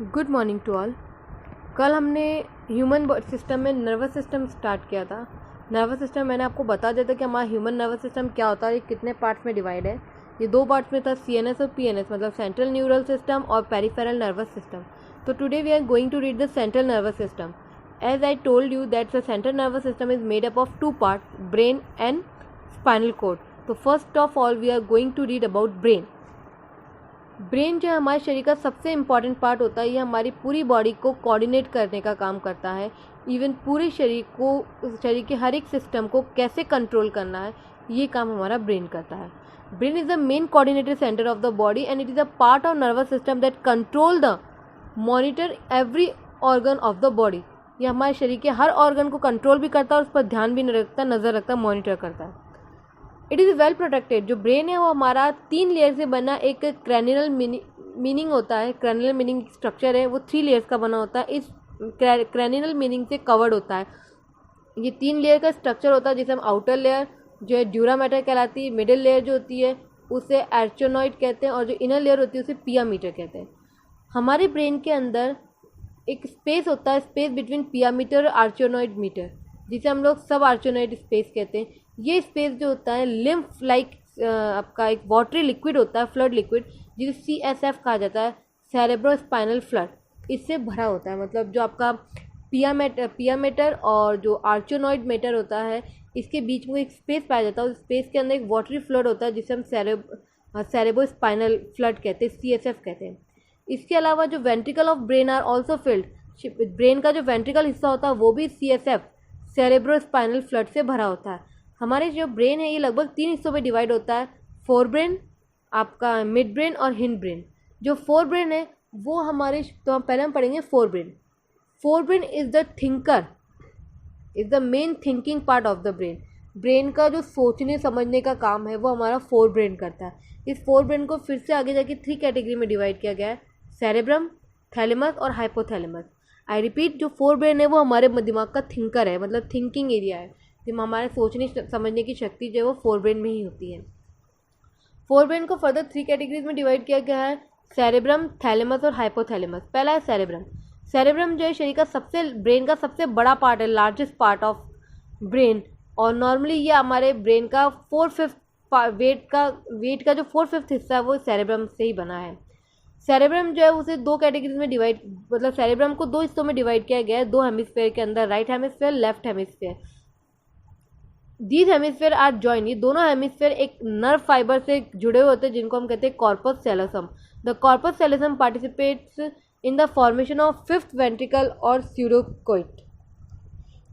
Good morning to all. कल हमने human system में नर्वस सिस्टम स्टार्ट किया था। नर्वस सिस्टम मैंने आपको बता दिया था कि हमारा ह्यूमन नर्वस सिस्टम क्या होता है, ये कितने पार्ट्स में डिवाइड है। ये दो पार्ट्स में था, CNS और PNS, मतलब सेंट्रल न्यूरल सिस्टम और पेरिफेरल नर्वस सिस्टम। तो today we are going to read the central nervous system. As I told you that the central nervous system is made up of two part, brain and spinal cord. तो first of all we are going to read about brain. Brain जो है हमारे शरीर का सबसे important part होता है। ये हमारी पूरी बॉडी को कोऑर्डिनेट करने का काम करता है। इवन पूरे शरीर के हर एक सिस्टम को कैसे कंट्रोल करना है, ये काम हमारा ब्रेन करता है। Brain is the main coordinated centre of the body and it is a part of nervous system that control the monitor every organ of the body. ये हमारे शरीर के हर ऑर्गन को कंट्रोल भी करता है और उस पर ध्यान भी रखता, नज़र रखता, मॉनिटर करता है। It is well protected. जो ब्रेन है वो हमारा 3 लेयर से बना एक क्रैनियल मीनिंग होता है। क्रैनियल मीनिंग स्ट्रक्चर है वो 3 लेयर्स का बना होता है। इस क्रैनियल मीनिंग से कवर्ड होता है। ये 3 लेयर का स्ट्रक्चर होता है जिसे हम आउटर लेयर जो है ड्यूरा मैटर कहलाती है, मिडिल लेयर जो होती है उसे आर्चोनॉइड कहते हैं और जो इनर लेयर होती है उसे पिया मीटर कहते हैं। हमारे ब्रेन के अंदर एक स्पेस होता है, स्पेस बिटवीन पिया मीटर और आर्चोनॉइड मीटर, जिसे हम लोग सब आर्चोनॉइड स्पेस कहते हैं। ये स्पेस जो होता है लिम्फ लाइक आपका एक वाटरी लिक्विड होता है, फ्लड लिक्विड, जिसे CSF कहा जाता है, सेरेब्रो स्पाइनल फ्लड। इससे भरा होता है। मतलब जो आपका पिया मेटर और जो आर्चोनॉइड मेटर होता है, इसके बीच में एक स्पेस पाया जाता है। उस स्पेस के अंदर एक वाटरी फ्लड होता है जिसे हम सेरेब्रो स्पाइनल फ्लड कहते हैं, CSF कहते हैं। इसके अलावा जो ventricle of brain are also filled. Brain का जो वेंट्रिकल हिस्सा होता है वो भी CSF सेरेब्रो स्पाइनल फ्लड से भरा होता है। हमारे जो ब्रेन है ये लगभग 3 हिस्सों में डिवाइड होता है, फोर ब्रेन, आपका मिड ब्रेन और हिंड ब्रेन। जो फोर ब्रेन है वो हमारे, तो हम पहले पढ़ेंगे fore brain. Fore brain is the thinker, is the main thinking part of the brain. Brain का जो सोचने समझने का काम है वो हमारा फोर ब्रेन करता है। इस फोर ब्रेन को फिर से आगे जाके 3 कैटेगरी में डिवाइड किया गया है, सेरेब्रम, थैलेमस और हाइपोथैलेमस। आई रिपीट, जो फोर ब्रेन है वो हमारे दिमाग का थिंकर है, मतलब थिंकिंग एरिया है। हमारे सोचने समझने की शक्ति जो है वो फोर ब्रेन में ही होती है। फोर ब्रेन को फर्दर 3 कैटेगरीज में डिवाइड किया गया है, सेरेब्रम, थैलेमस और हाइपोथैलेमस। पहला है सेरेब्रम। सेरेब्रम जो है शरीर का ब्रेन का सबसे बड़ा पार्ट है, लार्जेस्ट पार्ट ऑफ ब्रेन। और नॉर्मली ये हमारे ब्रेन का 4/5 वेट का जो 4/5 हिस्सा है वो सेरेब्रम से ही बना है। सेरेब्रम जो है उसे 2 कैटेगरीज में डिवाइड, मतलब सेरेब्रम को 2 हिस्सों में डिवाइड किया गया है, 2 हेमिस्फेयर के अंदर, right hemisphere, left hemisphere. These hemisphere are join. ये दोनों हेमिस्फेयर एक नर्व फाइबर से जुड़े हुए होते हैं जिनको हम कहते हैं corpus callosum. The corpus callosum participates in the formation of 5th ventricle और pseudocoel.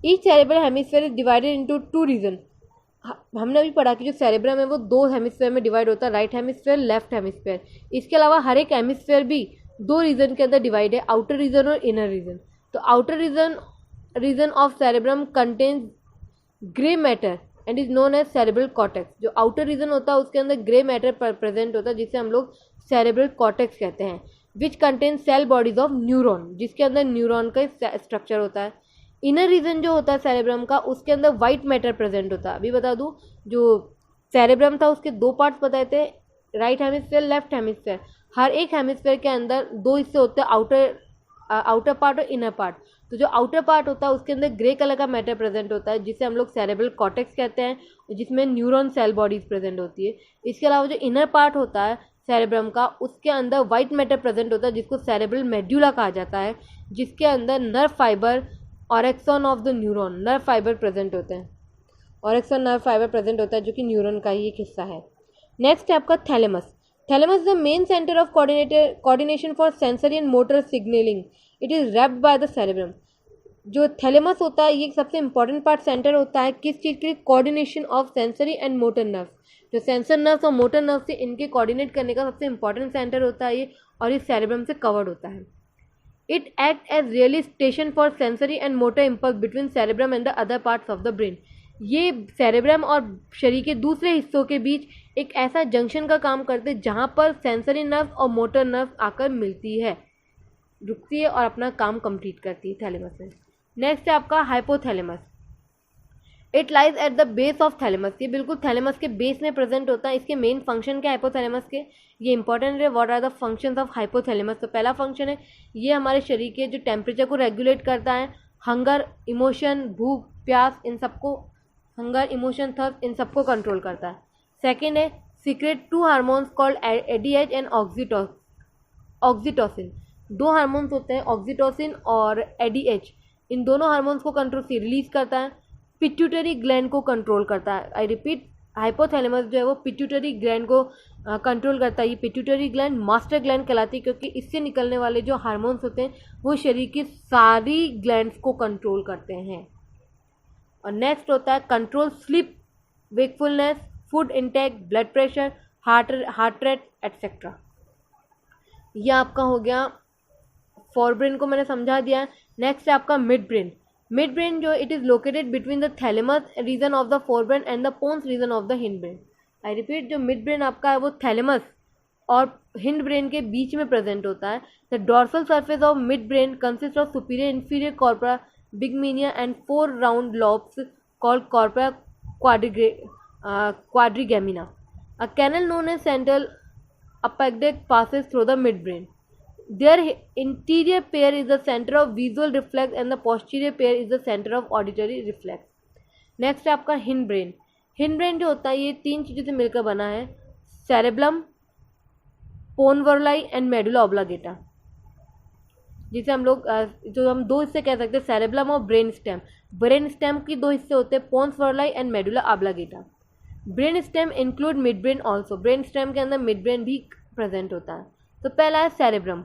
Each cerebral hemisphere is divided into 2 region. हमने अभी पढ़ा कि जो सेरेब्रम है वो 2 हेमिस्फेयर में डिवाइड होता है, राइट हेमिस्फेयर, लेफ्ट हेमिस्फेयर। इसके अलावा हर एक हेमिस्फेयर भी 2 रीजन के अंदर डिवाइड है, आउटर रीजन और इनर रीजन। तो outer region of cerebrum contains grey matter and is known as cerebral cortex. जो आउटर रीजन होता है उसके अंदर ग्रे मैटर प्रेजेंट होता है जिसे हम लोग सेरेब्रल कॉर्टेक्स कहते हैं, which contain cell bodies of neuron, जिसके अंदर न्यूरॉन का स्ट्रक्चर होता है। इनर रीजन जो होता है सेरेब्रम का, उसके अंदर वाइट मैटर प्रेजेंट होता है। अभी बता दूं, जो सेरेब्रम था उसके 2 पार्ट्स बताए थे, राइट हेमिस्फेयर, लेफ्ट हेमिस्फेयर। हर एक हेमिस्फेयर के अंदर 2 हिस्से होते हैं, आउटर पार्ट और इनर पार्ट। तो जो आउटर पार्ट होता है उसके अंदर ग्रे कलर का मैटर प्रेजेंट होता है जिसे हम लोग सेरेब्रल कॉर्टेक्स कहते हैं, जिसमें न्यूरॉन सेल बॉडीज प्रेजेंट होती है। इसके अलावा जो इनर पार्ट होता है सेरेब्रम का, उसके अंदर वाइट मैटर प्रेजेंट होता है जिसको सेरेब्रल मेड्यूला कहा जाता है, जिसके अंदर नर्व फाइबर और axon of the neuron, nerve fibre present होते हैं। और एक्सॉन नर्व फाइबर प्रेजेंट होता है जो कि न्यूरॉन का ही एक हिस्सा है। नेक्स्ट है आपका thalamus. Thalamus the main centre of coordination for sensory and motor signalling. It is wrapped by the cerebrum. जो थैलेमस होता है ये सबसे इंपॉर्टेंट पार्ट सेंटर होता है किस चीज़ के, coordination of sensory and motor nerve. जो सेंसर नर्व और मोटर नर्व से इनके कोऑर्डिनेट करने का सबसे इंपॉर्टेंट सेंटर होता है ये, और इस सेरेब्रम से कवर्ड होता है। It act as relay station for sensory and motor impulse between cerebrum and the other parts of the brain. ये सेरेब्रम और शरीर के दूसरे हिस्सों के बीच एक ऐसा जंक्शन का काम करते हैं जहाँ पर सेंसरी नर्व और मोटर नर्व आकर मिलती है, रुकती है और अपना काम कंप्लीट करती है थैलेमस में। नेक्स्ट है आपका hypothalamus. It lies at the base of thalamus, ये बिल्कुल थैलेमस के बेस में प्रेजेंट होता है। इसके मेन फंक्शन क्या है हाइपोथैलेमस के, ये इंपॉर्टेंट है। What are the functions of hypothalamus, तो पहला फंक्शन है ये हमारे शरीर के जो टेम्परेचर को रेगुलेट करता है, हंगर, इमोशन, भूख, प्यास, इन सबको, हंगर, इमोशन, थर्स्ट, इन सबको कंट्रोल करता है। सेकेंड है secret to hormones called ADH and oxytocin, दो हार्मोन्स होते हैं ऑक्सीटोसिन और एडीएच, इन दोनों हार्मोन्स को कंट्रोल से रिलीज करता है। पिट्यूटरी ग्लैंड को कंट्रोल करता है। आई रिपीट, हाइपोथैलेमस जो है वो पिट्यूटरी ग्लैंड को कंट्रोल करता है। ये पिट्यूटरी ग्लैंड मास्टर ग्लैंड कहलाती है क्योंकि इससे निकलने वाले जो हार्मोन्स होते हैं वो शरीर की सारी ग्लैंड्स को कंट्रोल करते हैं। और नेक्स्ट होता है control sleep, wakefulness, food intake, blood pressure, heart rate etcetera. यह आपका हो गया फोर ब्रेन को मैंने समझा दिया। नेक्स्ट है आपका मिड ब्रेन। मिड ब्रेन जो it is located between the thalamus region of the fore brain and the pons region of the hind brain. I repeat, जो मिड ब्रेन आपका है वो थैलेमस और हिंड ब्रेन के बीच में प्रेजेंट होता है। The dorsal surface of mid brain consist of superior inferior corpora bigemina and 4 round lobes called corpora quadrigemina. A canal known as central appendic passes through the midbrain. Their interior pair is the center of visual reflex and the posterior pair is the center of auditory reflex. Next है आपका hind brain. Hind brain जो होता है ये 3 चीज़ों से मिलकर बना है, सेरेब्लम, पोनवर्लाई एंड मेडुला ऑब्लांगेटा, जिसे हम लोग जो हम 2 हिस्से कह सकते हैं, सेरेब्लम और ब्रेन स्टेम। ब्रेन स्टेम की 2 हिस्से होते हैं, pons varolii and medulla oblongata. Brain stem include mid brain also, brain stem के अंदर मिड ब्रेन भी प्रेजेंट होता है। तो पहला है cerebrum,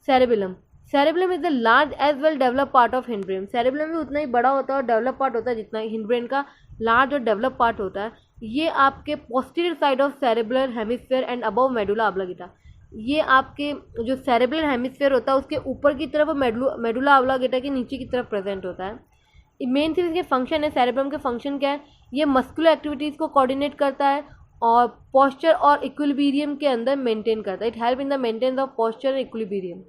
cerebellum. Cerebellum is the large as well develop part of hind brain. Cerebellum भी उतना ही बड़ा होता है और डेवलप पार्ट होता है जितना हिंड ब्रेन का लार्ज और डेवलप पार्ट होता है। ये आपके posterior side of cerebral hemisphere and above medulla oblongata, ये आपके जो सेरेब्रल हेमिस्फीयर होता है उसके ऊपर की तरफ और मेडुला ऑब्लांगेटा के नीचे की तरफ प्रेजेंट होता है। मेन चीज़ इसके फंक्शन है, सेरेब्रम के फंक्शन क्या है, ये मस्कुलर एक्टिविटीज़ को कोऑर्डिनेट करता है और पोस्चर और इक्विलिब्रियम के अंदर मेंटेन करता है। It help in the maintenance of posture and equilibrium.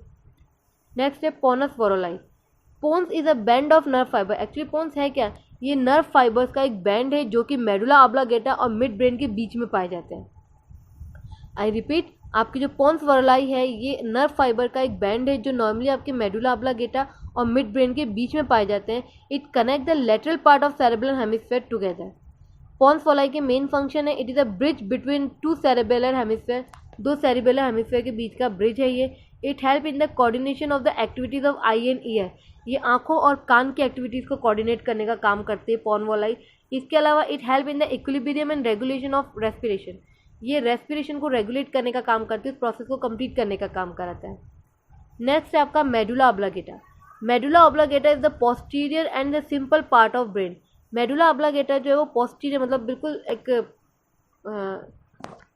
Next है pons varolii. Pons is a band of nerve fibre. Actually pons है क्या, ये नर्व फाइबर्स का एक बैंड है जो कि मेडुला ऑब्लांगेटा और मिड ब्रेन के बीच में पाए जाते हैं। आई रिपीट, आपकी जो पोन्स वोरोलाई है ये नर्व फाइबर का एक बैंड है जो नॉर्मली आपके मेडुला ऑब्लांगेटा और मिड ब्रेन के बीच में पाए जाते हैं। It connect the lateral part of cerebral hemisphere together. Pons varolii के मेन फंक्शन है, it is a bridge between 2 cerebellar hemisphere, 2 cerebellar hemisphere के बीच का ब्रिज है ये। It help in the coordination of the activities of eye and ear, ये आंखों और कान की एक्टिविटीज़ को कोऑर्डिनेट करने का काम करते हैं पोन वोरोलाई। इसके अलावा it help in the equilibrium and regulation of respiration, ये रेस्पिरेशन को रेगुलेट करने का काम करती है, उस प्रोसेस को कंप्लीट करने का काम कराता है। नेक्स्ट है आपका medulla oblongata. Medulla oblongata is the posterior and the simple part of brain. Medulla oblongata जो है वो पोस्टीरियर मतलब बिल्कुल एक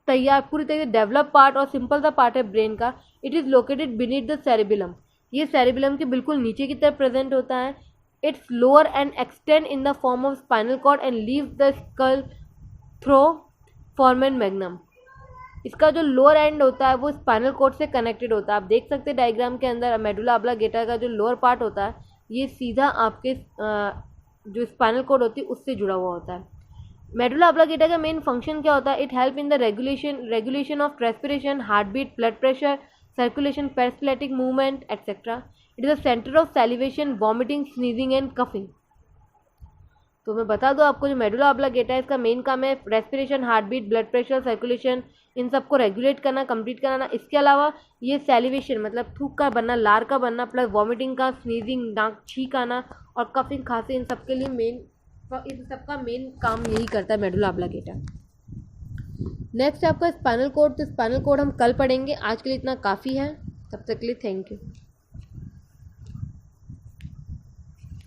तैयार पूरी तरीके से डेवलप पार्ट और सिंपल सा पार्ट है ब्रेन का। It is located beneath the cerebellum, ये सेरेबेलम के बिल्कुल नीचे की तरफ प्रेजेंट होता है। Its lower end extend in the form of spinal cord and leave the skull through foramen magnum. इसका जो लोअर एंड होता है वो स्पाइनल कॉर्ड से कनेक्टेड होता है। आप देख सकते हैं डायग्राम के अंदर मेडुला ऑब्लांगेटा का जो लोअर पार्ट होता है ये सीधा आपके जो स्पाइनल कॉर्ड होती है उससे जुड़ा हुआ होता है। मेडुला ऑब्लांगेटा का मेन फंक्शन क्या होता है, it help in the regulation of respiration, heart beat, blood pressure, circulation, peristaltic movement etcetera. It is the centre of salivation, vomiting, sneezing and coughing. तो मैं बता दूं आपको जो मेडुला ऑब्लांगेटा है इसका मेन काम है respiration, heart beat, blood pressure, circulation, इन सबको रेगुलेट करना, कंप्लीट कराना। इसके अलावा ये सैलिवेशन मतलब थूक का बनना, लार का बनना, प्लस वॉमिटिंग का, स्नीजिंग, नाक छींक आना और कफिंग, खांसी, इन सब के लिए इन सबका मेन काम यही करता है मेडुला ऑब्लांगेटा। नेक्स्ट है आपका स्पाइनल कॉर्ड। तो स्पाइनल कॉर्ड हम कल पढ़ेंगे, आज के लिए इतना काफ़ी है। तब तक के लिए थैंक यू।